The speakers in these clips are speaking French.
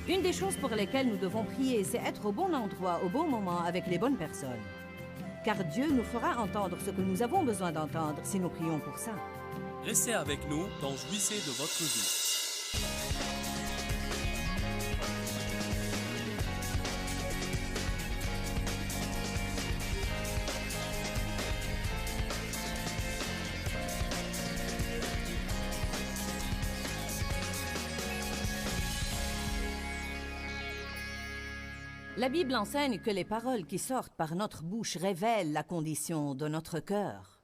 Une des choses pour lesquelles nous devons prier, c'est être au bon endroit, au bon moment, avec les bonnes personnes. Car Dieu nous fera entendre ce que nous avons besoin d'entendre si nous prions pour ça. Restez avec nous dans Jouissez de votre vie. La Bible enseigne que les paroles qui sortent par notre bouche révèlent la condition de notre cœur.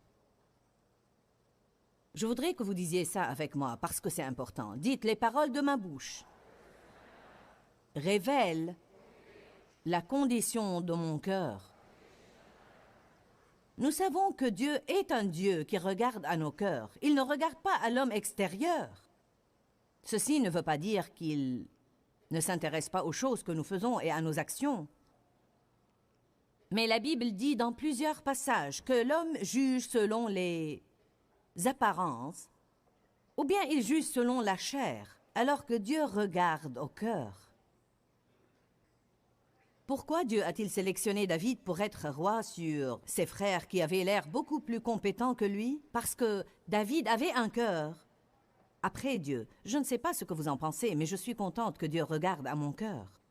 Je voudrais que vous disiez ça avec moi, parce que c'est important. Dites, les paroles de ma bouche révèlent la condition de mon cœur. Nous savons que Dieu est un Dieu qui regarde à nos cœurs. Il ne regarde pas à l'homme extérieur. Ceci ne veut pas dire qu'il ne s'intéresse pas aux choses que nous faisons et à nos actions. Mais la Bible dit dans plusieurs passages que l'homme juge selon les apparences, ou bien il juge selon la chair, alors que Dieu regarde au cœur. Pourquoi Dieu a-t-il sélectionné David pour être roi sur ses frères qui avaient l'air beaucoup plus compétents que lui? Parce que David avait un cœur après Dieu. Je ne sais pas ce que vous en pensez, mais je suis contente que Dieu regarde à mon cœur.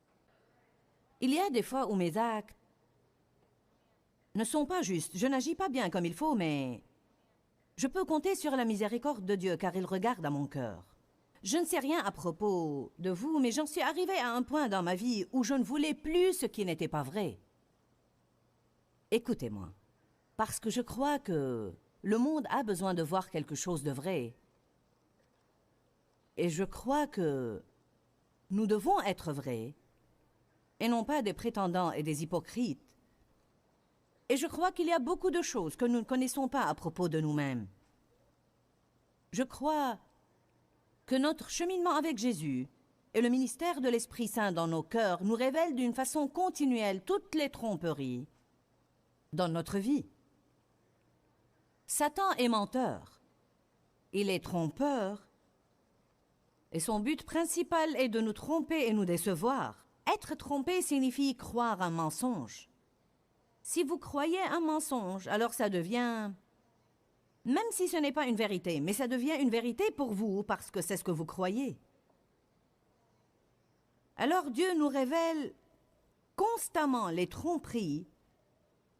Il y a des fois où mes actes ne sont pas justes. Je n'agis pas bien comme il faut, mais je peux compter sur la miséricorde de Dieu, car il regarde à mon cœur. Je ne sais rien à propos de vous, mais j'en suis arrivée à un point dans ma vie où je ne voulais plus ce qui n'était pas vrai. Écoutez-moi, parce que je crois que le monde a besoin de voir quelque chose de vrai. Et je crois que nous devons être vrais, et non pas des prétendants et des hypocrites. Et je crois qu'il y a beaucoup de choses que nous ne connaissons pas à propos de nous-mêmes. Je crois que notre cheminement avec Jésus et le ministère de l'Esprit Saint dans nos cœurs nous révèlent d'une façon continuelle toutes les tromperies dans notre vie. Satan est menteur. Il est trompeur. Et son but principal est de nous tromper et nous décevoir. Être trompé signifie croire un mensonge. Si vous croyez un mensonge, alors ça devient... Même si ce n'est pas une vérité, mais ça devient une vérité pour vous parce que c'est ce que vous croyez. Alors Dieu nous révèle constamment les tromperies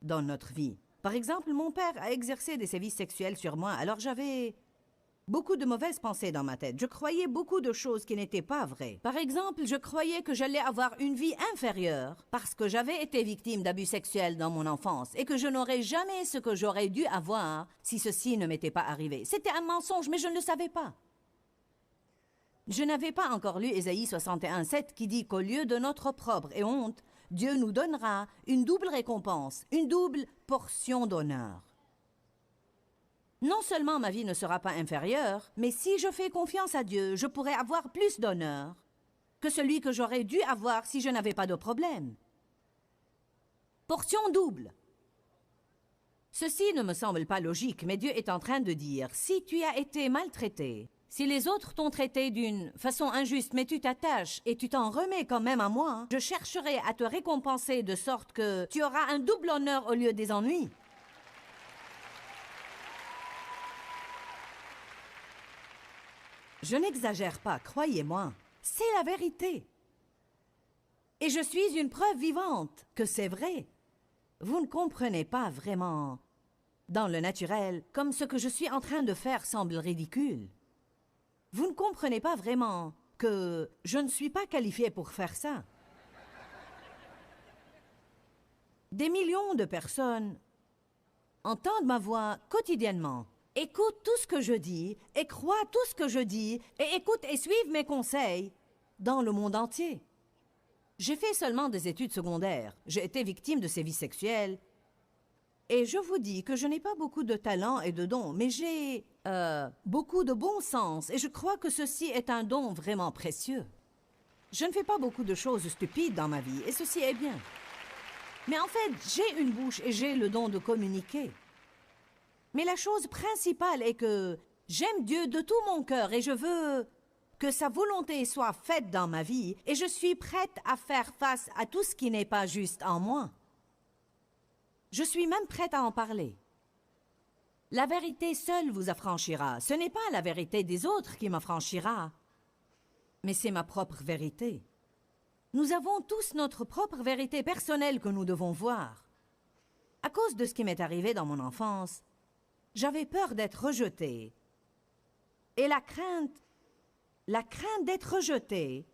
dans notre vie. Par exemple, mon père a exercé des sévices sexuels sur moi, alors j'avais beaucoup de mauvaises pensées dans ma tête. Je croyais beaucoup de choses qui n'étaient pas vraies. Par exemple, je croyais que j'allais avoir une vie inférieure parce que j'avais été victime d'abus sexuels dans mon enfance et que je n'aurais jamais ce que j'aurais dû avoir si ceci ne m'était pas arrivé. C'était un mensonge, mais je ne le savais pas. Je n'avais pas encore lu Ésaïe 61:7 qui dit qu'au lieu de notre opprobre et honte, Dieu nous donnera une double récompense, une double portion d'honneur. Non seulement ma vie ne sera pas inférieure, mais si je fais confiance à Dieu, je pourrai avoir plus d'honneur que celui que j'aurais dû avoir si je n'avais pas de problème. Portion double. Ceci ne me semble pas logique, mais Dieu est en train de dire, si tu as été maltraité, si les autres t'ont traité d'une façon injuste, mais tu t'attaches et tu t'en remets quand même à moi, je chercherai à te récompenser de sorte que tu auras un double honneur au lieu des ennuis. Je n'exagère pas, croyez-moi. C'est la vérité. Et je suis une preuve vivante que c'est vrai. Vous ne comprenez pas vraiment, dans le naturel, comme ce que je suis en train de faire semble ridicule. Vous ne comprenez pas vraiment que je ne suis pas qualifiée pour faire ça. Des millions de personnes entendent ma voix quotidiennement. Écoute tout ce que je dis et crois tout ce que je dis et écoute et suive mes conseils dans le monde entier. J'ai fait seulement des études secondaires. J'ai été victime de sévices sexuels. Et je vous dis que je n'ai pas beaucoup de talent et de dons, mais j'ai beaucoup de bon sens et je crois que ceci est un don vraiment précieux. Je ne fais pas beaucoup de choses stupides dans ma vie et ceci est bien. Mais en fait, j'ai une bouche et j'ai le don de communiquer. Mais la chose principale est que j'aime Dieu de tout mon cœur et je veux que sa volonté soit faite dans ma vie et je suis prête à faire face à tout ce qui n'est pas juste en moi. Je suis même prête à en parler. La vérité seule vous affranchira. Ce n'est pas la vérité des autres qui m'affranchira, mais c'est ma propre vérité. Nous avons tous notre propre vérité personnelle que nous devons voir. À cause de ce qui m'est arrivé dans mon enfance, j'avais peur d'être rejetée. Et la crainte d'être rejetée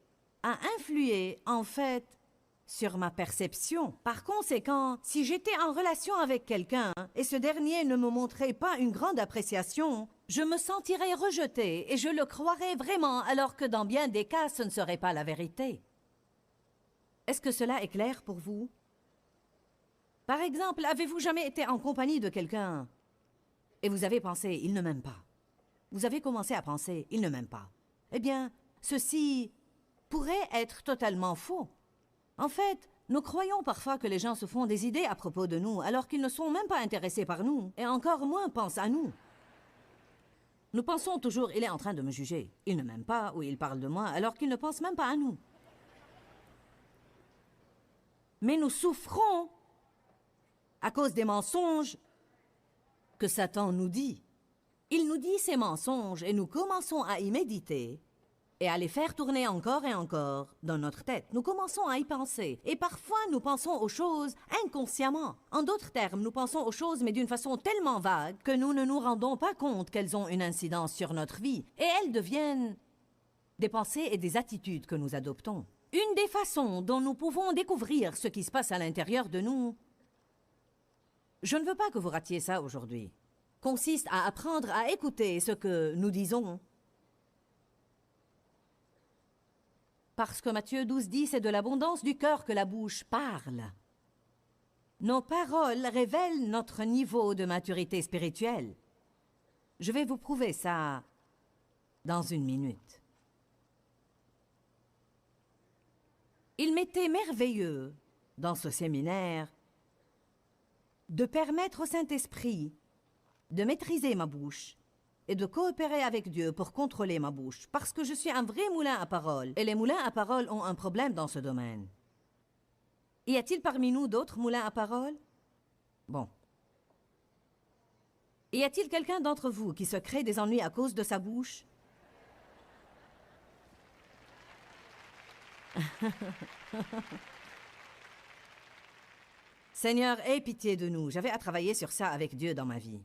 a influé, en fait, sur ma perception. Par conséquent, si j'étais en relation avec quelqu'un et ce dernier ne me montrait pas une grande appréciation, je me sentirais rejetée et je le croirais vraiment, alors que dans bien des cas, ce ne serait pas la vérité. Est-ce que cela est clair pour vous? Par exemple, avez-vous jamais été en compagnie de quelqu'un et vous avez pensé « il ne m'aime pas ». Vous avez commencé à penser « il ne m'aime pas ». Eh bien, ceci pourrait être totalement faux. En fait, nous croyons parfois que les gens se font des idées à propos de nous alors qu'ils ne sont même pas intéressés par nous et encore moins pensent à nous. Nous pensons toujours « il est en train de me juger ». Il ne m'aime pas ou il parle de moi alors qu'il ne pense même pas à nous. Mais nous souffrons à cause des mensonges que Satan nous dit. Il nous dit ces mensonges et nous commençons à y méditer et à les faire tourner encore et encore dans notre tête. Nous commençons à y penser et parfois nous pensons aux choses inconsciemment. En d'autres termes, nous pensons aux choses mais d'une façon tellement vague que nous ne nous rendons pas compte qu'elles ont une incidence sur notre vie et elles deviennent des pensées et des attitudes que nous adoptons. Une des façons dont nous pouvons découvrir ce qui se passe à l'intérieur de nous, je ne veux pas que vous ratiez ça aujourd'hui, consiste à apprendre à écouter ce que nous disons. Parce que Matthieu 12 dit, c'est de l'abondance du cœur que la bouche parle. Nos paroles révèlent notre niveau de maturité spirituelle. Je vais vous prouver ça dans une minute. Il m'était merveilleux, dans ce séminaire, de permettre au Saint-Esprit de maîtriser ma bouche et de coopérer avec Dieu pour contrôler ma bouche, parce que je suis un vrai moulin à parole, et les moulins à parole ont un problème dans ce domaine. Y a-t-il parmi nous d'autres moulins à parole? Bon. Y a-t-il quelqu'un d'entre vous qui se crée des ennuis à cause de sa bouche? Seigneur, aie pitié de nous. J'avais à travailler sur ça avec Dieu dans ma vie.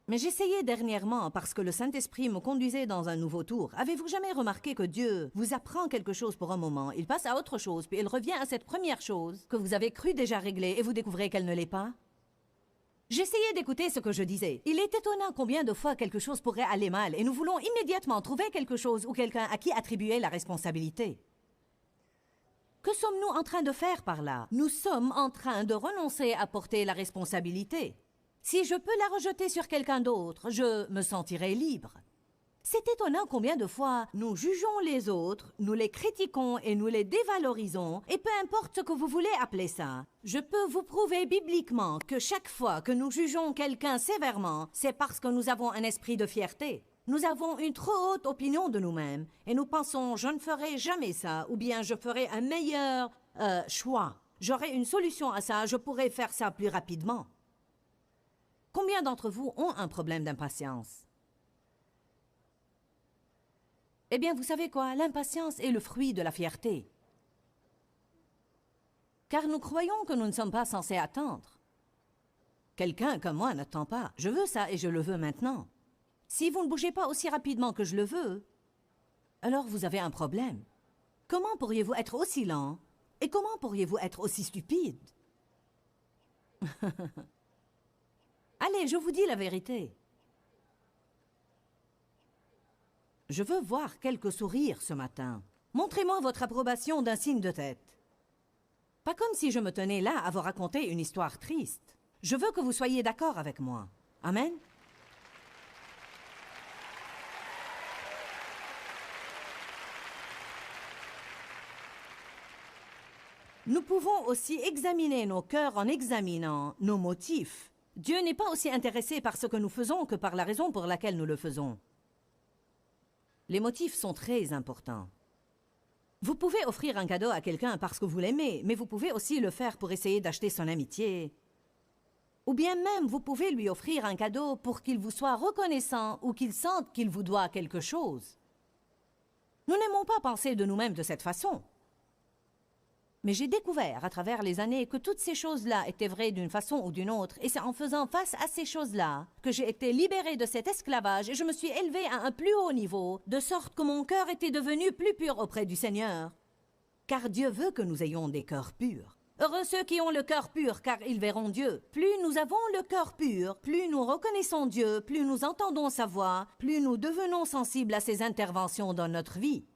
Mais j'essayais dernièrement parce que le Saint-Esprit me conduisait dans un nouveau tour. Avez-vous jamais remarqué que Dieu vous apprend quelque chose pour un moment, il passe à autre chose, puis il revient à cette première chose que vous avez cru déjà régler et vous découvrez qu'elle ne l'est pas? J'essayais d'écouter ce que je disais. Il est étonnant combien de fois quelque chose pourrait aller mal et nous voulons immédiatement trouver quelque chose ou quelqu'un à qui attribuer la responsabilité. Que sommes-nous en train de faire par là? Nous sommes en train de renoncer à porter la responsabilité. Si je peux la rejeter sur quelqu'un d'autre, je me sentirai libre. C'est étonnant combien de fois nous jugeons les autres, nous les critiquons et nous les dévalorisons, et peu importe ce que vous voulez appeler ça. Je peux vous prouver bibliquement que chaque fois que nous jugeons quelqu'un sévèrement, c'est parce que nous avons un esprit de fierté. Nous avons une trop haute opinion de nous-mêmes, et nous pensons « je ne ferai jamais ça » ou bien « je ferai un meilleur choix. J'aurai une solution à ça, je pourrai faire ça plus rapidement. » Combien d'entre vous ont un problème d'impatience? Eh bien, vous savez quoi? L'impatience est le fruit de la fierté. Car nous croyons que nous ne sommes pas censés attendre. Quelqu'un comme moi n'attend pas. Je veux ça et je le veux maintenant. Si vous ne bougez pas aussi rapidement que je le veux, alors vous avez un problème. Comment pourriez-vous être aussi lent? Et comment pourriez-vous être aussi stupide? Allez, je vous dis la vérité. Je veux voir quelques sourires ce matin. Montrez-moi votre approbation d'un signe de tête. Pas comme si je me tenais là à vous raconter une histoire triste. Je veux que vous soyez d'accord avec moi. Amen? Nous pouvons aussi examiner nos cœurs en examinant nos motifs. Dieu n'est pas aussi intéressé par ce que nous faisons que par la raison pour laquelle nous le faisons. Les motifs sont très importants. Vous pouvez offrir un cadeau à quelqu'un parce que vous l'aimez, mais vous pouvez aussi le faire pour essayer d'acheter son amitié. Ou bien même, vous pouvez lui offrir un cadeau pour qu'il vous soit reconnaissant ou qu'il sente qu'il vous doit quelque chose. Nous n'aimons pas penser de nous-mêmes de cette façon. Mais j'ai découvert à travers les années que toutes ces choses-là étaient vraies d'une façon ou d'une autre, et c'est en faisant face à ces choses-là que j'ai été libérée de cet esclavage et je me suis élevée à un plus haut niveau, de sorte que mon cœur était devenu plus pur auprès du Seigneur. Car Dieu veut que nous ayons des cœurs purs. Heureux ceux qui ont le cœur pur, car ils verront Dieu. Plus nous avons le cœur pur, plus nous reconnaissons Dieu, plus nous entendons sa voix, plus nous devenons sensibles à ses interventions dans notre vie.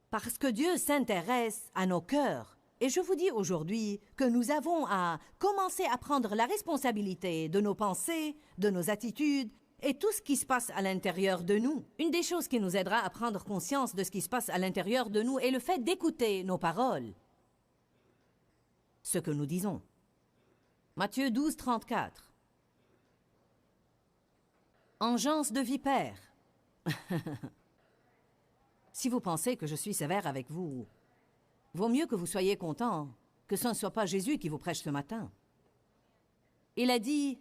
Parce que Dieu s'intéresse à nos cœurs. Et je vous dis aujourd'hui que nous avons à commencer à prendre la responsabilité de nos pensées, de nos attitudes et tout ce qui se passe à l'intérieur de nous. Une des choses qui nous aidera à prendre conscience de ce qui se passe à l'intérieur de nous est le fait d'écouter nos paroles. Ce que nous disons. Matthieu 12, 34. Engeance de vipère. Si vous pensez que je suis sévère avec vous, vaut mieux que vous soyez content que ce ne soit pas Jésus qui vous prêche ce matin. Il a dit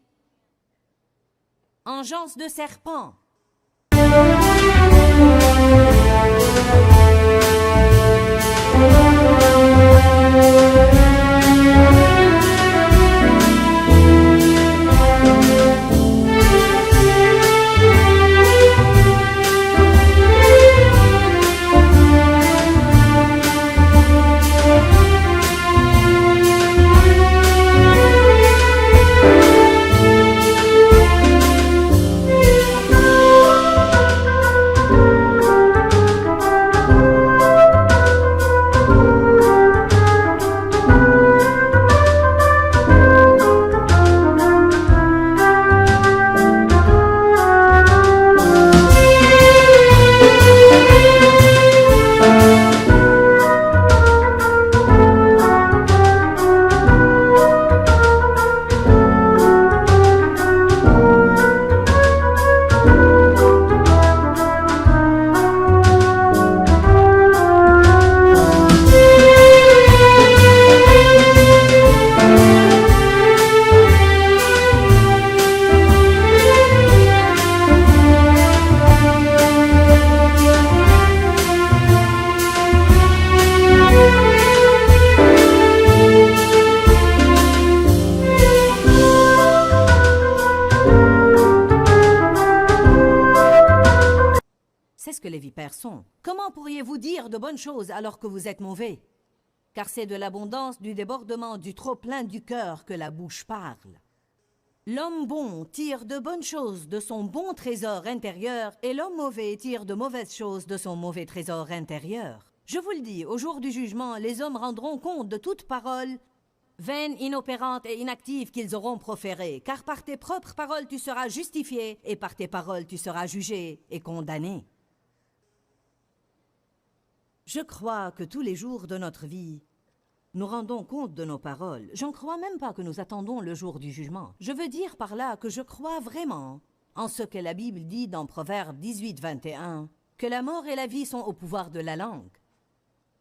« Engeance de serpent ». C'est ce que les vipères sont. Comment pourriez-vous dire de bonnes choses alors que vous êtes mauvais? Car c'est de l'abondance, du débordement, du trop-plein du cœur que la bouche parle. L'homme bon tire de bonnes choses de son bon trésor intérieur et l'homme mauvais tire de mauvaises choses de son mauvais trésor intérieur. Je vous le dis, au jour du jugement, les hommes rendront compte de toute parole vaine, inopérante et inactive qu'ils auront proférée, car par tes propres paroles tu seras justifié et par tes paroles tu seras jugé et condamné. Je crois que tous les jours de notre vie, nous rendons compte de nos paroles. Je ne crois même pas que nous attendons le jour du jugement. Je veux dire par là que je crois vraiment en ce que la Bible dit dans Proverbe 18, 21, que la mort et la vie sont au pouvoir de la langue.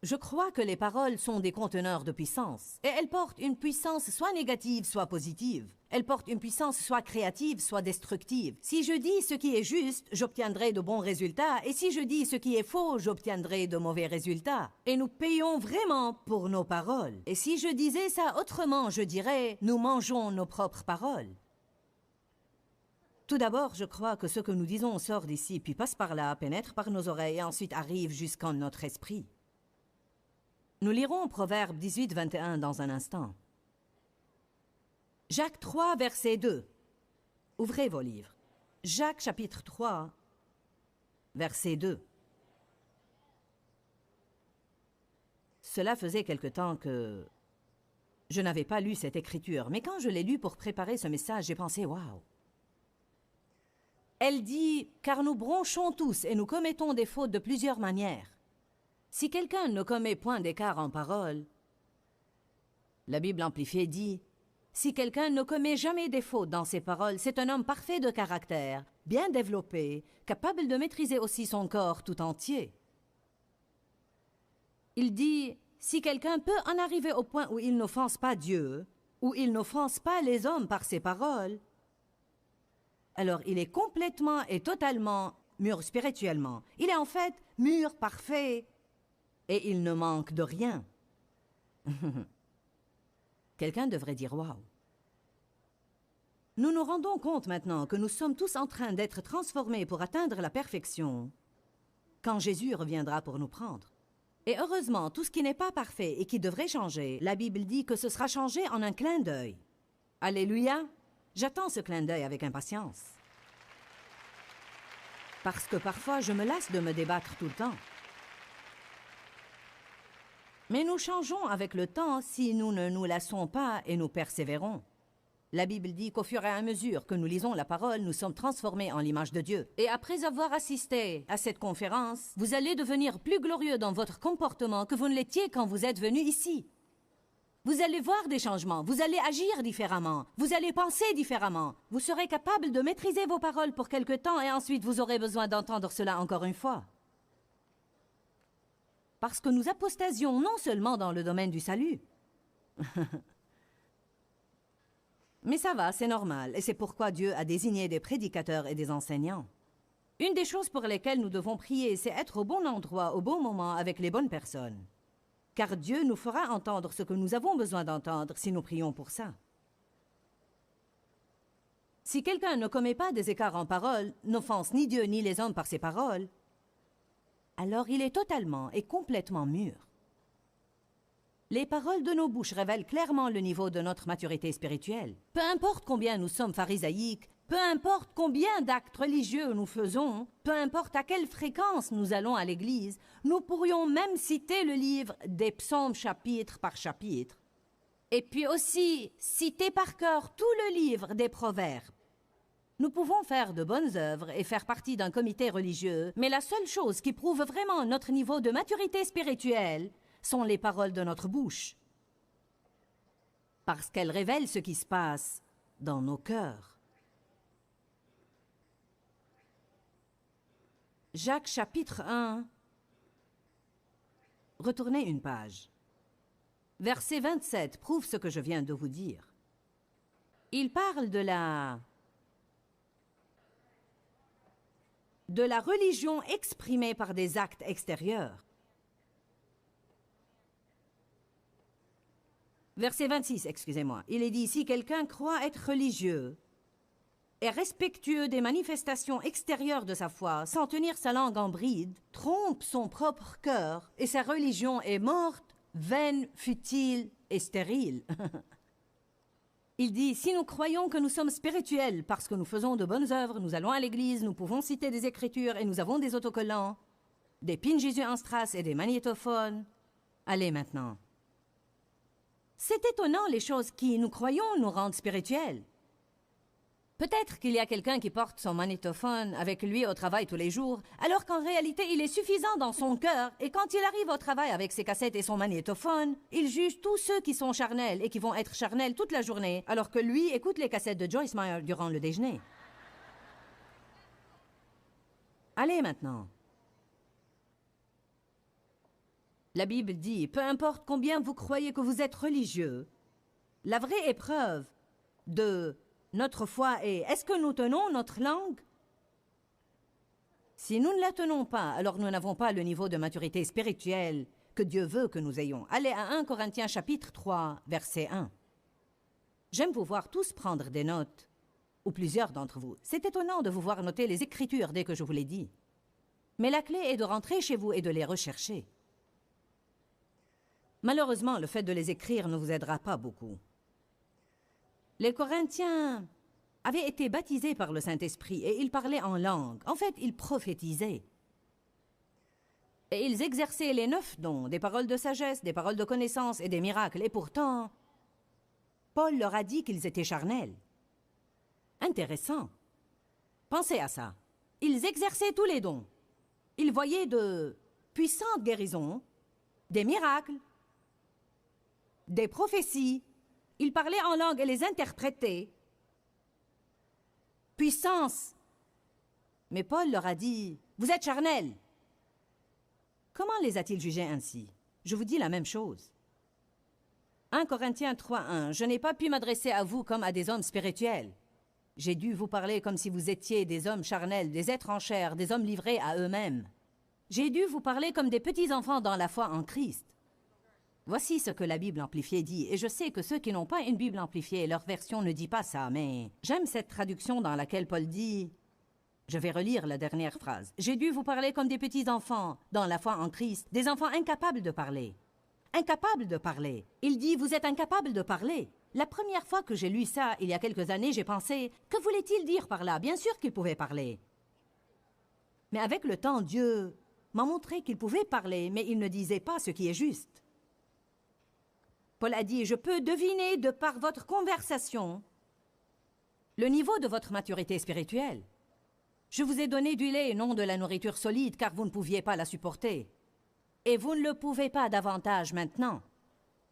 Je crois que les paroles sont des conteneurs de puissance, et elles portent une puissance soit négative, soit positive. Elles portent une puissance soit créative, soit destructive. Si je dis ce qui est juste, j'obtiendrai de bons résultats, et si je dis ce qui est faux, j'obtiendrai de mauvais résultats. Et nous payons vraiment pour nos paroles. Et si je disais ça autrement, je dirais, nous mangeons nos propres paroles. Tout d'abord, je crois que ce que nous disons sort d'ici, puis passe par là, pénètre par nos oreilles, et ensuite arrive jusqu'en notre esprit. Nous lirons Proverbe 18, 21 dans un instant. Jacques 3, verset 2. Ouvrez vos livres. Jacques chapitre 3, verset 2. Cela faisait quelque temps que je n'avais pas lu cette écriture, mais quand je l'ai lue pour préparer ce message, j'ai pensé « Waouh !» Elle dit « Car nous bronchons tous et nous commettons des fautes de plusieurs manières. Si quelqu'un ne commet point d'écart en parole, la Bible amplifiée dit Si quelqu'un ne commet jamais des fautes dans ses paroles, c'est un homme parfait de caractère, bien développé, capable de maîtriser aussi son corps tout entier. Il dit, si quelqu'un peut en arriver au point où il n'offense pas Dieu, où il n'offense pas les hommes par ses paroles, alors il est complètement et totalement mûr spirituellement. Il est en fait mûr, parfait, et il ne manque de rien. Quelqu'un devrait dire « Waouh ». Nous nous rendons compte maintenant que nous sommes tous en train d'être transformés pour atteindre la perfection quand Jésus reviendra pour nous prendre. Et heureusement, tout ce qui n'est pas parfait et qui devrait changer, la Bible dit que ce sera changé en un clin d'œil. Alléluia! J'attends ce clin d'œil avec impatience. Parce que parfois, je me lasse de me débattre tout le temps. Mais nous changeons avec le temps si nous ne nous lassons pas et nous persévérons. La Bible dit qu'au fur et à mesure que nous lisons la parole, nous sommes transformés en l'image de Dieu. Et après avoir assisté à cette conférence, vous allez devenir plus glorieux dans votre comportement que vous ne l'étiez quand vous êtes venu ici. Vous allez voir des changements, vous allez agir différemment, vous allez penser différemment. Vous serez capable de maîtriser vos paroles pour quelque temps et ensuite vous aurez besoin d'entendre cela encore une fois. Parce que nous apostasions non seulement dans le domaine du salut. Mais ça va, c'est normal, et c'est pourquoi Dieu a désigné des prédicateurs et des enseignants. Une des choses pour lesquelles nous devons prier, c'est être au bon endroit, au bon moment, avec les bonnes personnes. Car Dieu nous fera entendre ce que nous avons besoin d'entendre si nous prions pour ça. Si quelqu'un ne commet pas des écarts en parole, n'offense ni Dieu ni les hommes par ses paroles, alors il est totalement et complètement mûr. Les paroles de nos bouches révèlent clairement le niveau de notre maturité spirituelle. Peu importe combien nous sommes pharisaïques, peu importe combien d'actes religieux nous faisons, peu importe à quelle fréquence nous allons à l'église, nous pourrions même citer le livre des psaumes chapitre par chapitre. Et puis aussi citer par cœur tout le livre des proverbes. Nous pouvons faire de bonnes œuvres et faire partie d'un comité religieux, mais la seule chose qui prouve vraiment notre niveau de maturité spirituelle sont les paroles de notre bouche. Parce qu'elles révèlent ce qui se passe dans nos cœurs. Jacques chapitre 1. Retournez une page. Verset 27 prouve ce que je viens de vous dire. Il parle de la religion exprimée par des actes extérieurs. Verset 26, excusez-moi. Il est dit, si quelqu'un croit être religieux et respectueux des manifestations extérieures de sa foi, sans tenir sa langue en bride, trompe son propre cœur, et sa religion est morte, vaine, futile et stérile. Il dit, si nous croyons que nous sommes spirituels parce que nous faisons de bonnes œuvres, nous allons à l'église, nous pouvons citer des écritures et nous avons des autocollants, des pins Jésus en strass et des magnétophones. Allez maintenant. C'est étonnant les choses qui, nous croyons, nous rendent spirituels. Peut-être qu'il y a quelqu'un qui porte son magnétophone avec lui au travail tous les jours, alors qu'en réalité il est suffisant dans son cœur, et quand il arrive au travail avec ses cassettes et son magnétophone, il juge tous ceux qui sont charnels et qui vont être charnels toute la journée, alors que lui écoute les cassettes de Joyce Meyer durant le déjeuner. Allez maintenant. La Bible dit, peu importe combien vous croyez que vous êtes religieux, la vraie épreuve de notre foi est, est-ce que nous tenons notre langue? Si nous ne la tenons pas, alors nous n'avons pas le niveau de maturité spirituelle que Dieu veut que nous ayons. Allez à 1 Corinthiens chapitre 3, verset 1. J'aime vous voir tous prendre des notes, ou plusieurs d'entre vous. C'est étonnant de vous voir noter les Écritures dès que je vous les dis. Mais la clé est de rentrer chez vous et de les rechercher. Malheureusement, le fait de les écrire ne vous aidera pas beaucoup. Les Corinthiens avaient été baptisés par le Saint-Esprit et ils parlaient en langue. En fait, ils prophétisaient. Et ils exerçaient les 9 dons, des paroles de sagesse, des paroles de connaissance et des miracles. Et pourtant, Paul leur a dit qu'ils étaient charnels. Intéressant. Pensez à ça. Ils exerçaient tous les dons. Ils voyaient de puissantes guérisons, des miracles, des prophéties, Ils parlaient en langue et les interprétaient. Puissance. Mais Paul leur a dit, « Vous êtes charnels. » Comment les a-t-il jugés ainsi? Je vous dis la même chose. 1 Corinthiens 3:1, « Je n'ai pas pu m'adresser à vous comme à des hommes spirituels. J'ai dû vous parler comme si vous étiez des hommes charnels, des êtres en chair, des hommes livrés à eux-mêmes. J'ai dû vous parler comme des petits-enfants dans la foi en Christ. » Voici ce que la Bible amplifiée dit, et je sais que ceux qui n'ont pas une Bible amplifiée, leur version ne dit pas ça, mais j'aime cette traduction dans laquelle Paul dit, je vais relire la dernière phrase, « J'ai dû vous parler comme des petits-enfants, dans la foi en Christ, des enfants incapables de parler. » Incapables de parler. Il dit, vous êtes incapables de parler. La première fois que j'ai lu ça, il y a quelques années, j'ai pensé, que voulait-il dire par là? Bien sûr qu'il pouvait parler. Mais avec le temps, Dieu m'a montré qu'il pouvait parler, mais il ne disait pas ce qui est juste. Paul a dit, je peux deviner de par votre conversation le niveau de votre maturité spirituelle. Je vous ai donné du lait et non de la nourriture solide, car vous ne pouviez pas la supporter. Et vous ne le pouvez pas davantage maintenant.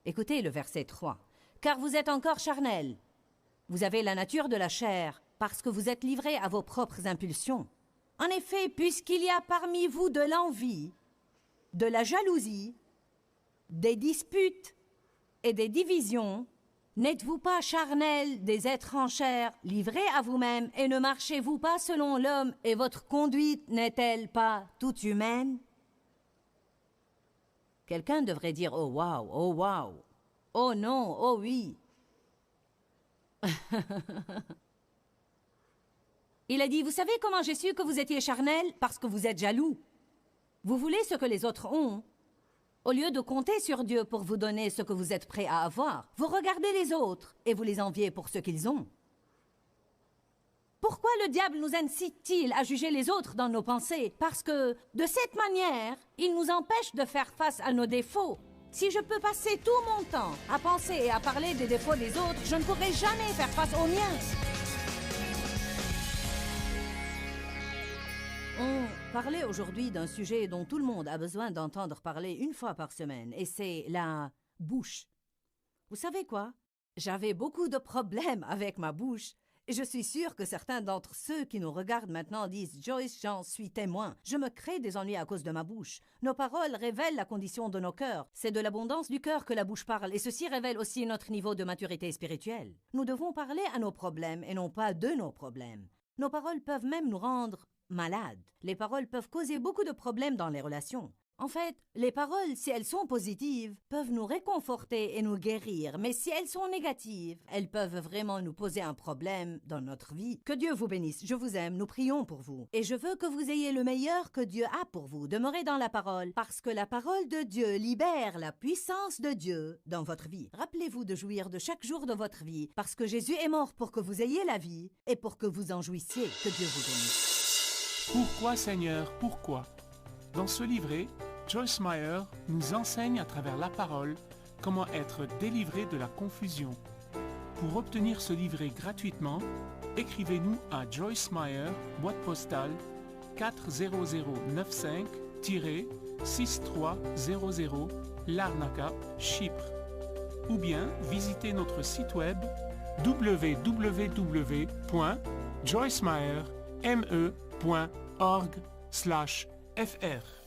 Écoutez le verset 3. Car vous êtes encore charnel. Vous avez la nature de la chair, parce que vous êtes livrés à vos propres impulsions. En effet, puisqu'il y a parmi vous de l'envie, de la jalousie, des disputes et des divisions, n'êtes-vous pas charnels des êtres en chair, livrés à vous-même, et ne marchez-vous pas selon l'homme, et votre conduite n'est-elle pas toute humaine? Quelqu'un devrait dire « Oh wow, oh wow, oh non, oh oui ». Il a dit « Vous savez comment j'ai su que vous étiez charnel? Parce que vous êtes jaloux. Vous voulez ce que les autres ont. Au lieu de compter sur Dieu pour vous donner ce que vous êtes prêt à avoir, vous regardez les autres et vous les enviez pour ce qu'ils ont. Pourquoi le diable nous incite-t-il à juger les autres dans nos pensées? Parce que, de cette manière, il nous empêche de faire face à nos défauts. Si je peux passer tout mon temps à penser et à parler des défauts des autres, je ne pourrai jamais faire face aux miens. On parlait aujourd'hui d'un sujet dont tout le monde a besoin d'entendre parler une fois par semaine, et c'est la bouche. Vous savez quoi? J'avais beaucoup de problèmes avec ma bouche. Et je suis sûre que certains d'entre ceux qui nous regardent maintenant disent « Joyce, j'en suis témoin. Je me crée des ennuis à cause de ma bouche. Nos paroles révèlent la condition de nos cœurs. C'est de l'abondance du cœur que la bouche parle, et ceci révèle aussi notre niveau de maturité spirituelle. Nous devons parler à nos problèmes et non pas de nos problèmes. Nos paroles peuvent même nous rendre malades. Les paroles peuvent causer beaucoup de problèmes dans les relations. En fait, les paroles, si elles sont positives, peuvent nous réconforter et nous guérir, mais si elles sont négatives, elles peuvent vraiment nous poser un problème dans notre vie. Que Dieu vous bénisse, je vous aime, nous prions pour vous. Et je veux que vous ayez le meilleur que Dieu a pour vous. Demeurez dans la parole, parce que la parole de Dieu libère la puissance de Dieu dans votre vie. Rappelez-vous de jouir de chaque jour de votre vie, parce que Jésus est mort pour que vous ayez la vie et pour que vous en jouissiez. Que Dieu vous bénisse. Pourquoi Seigneur, pourquoi? Dans ce livret, Joyce Meyer nous enseigne à travers la parole comment être délivré de la confusion. Pour obtenir ce livret gratuitement, écrivez-nous à Joyce Meyer, boîte postale 40095-6300 Larnaca, Chypre. Ou bien visitez notre site web www.joycemeyer.org/fr.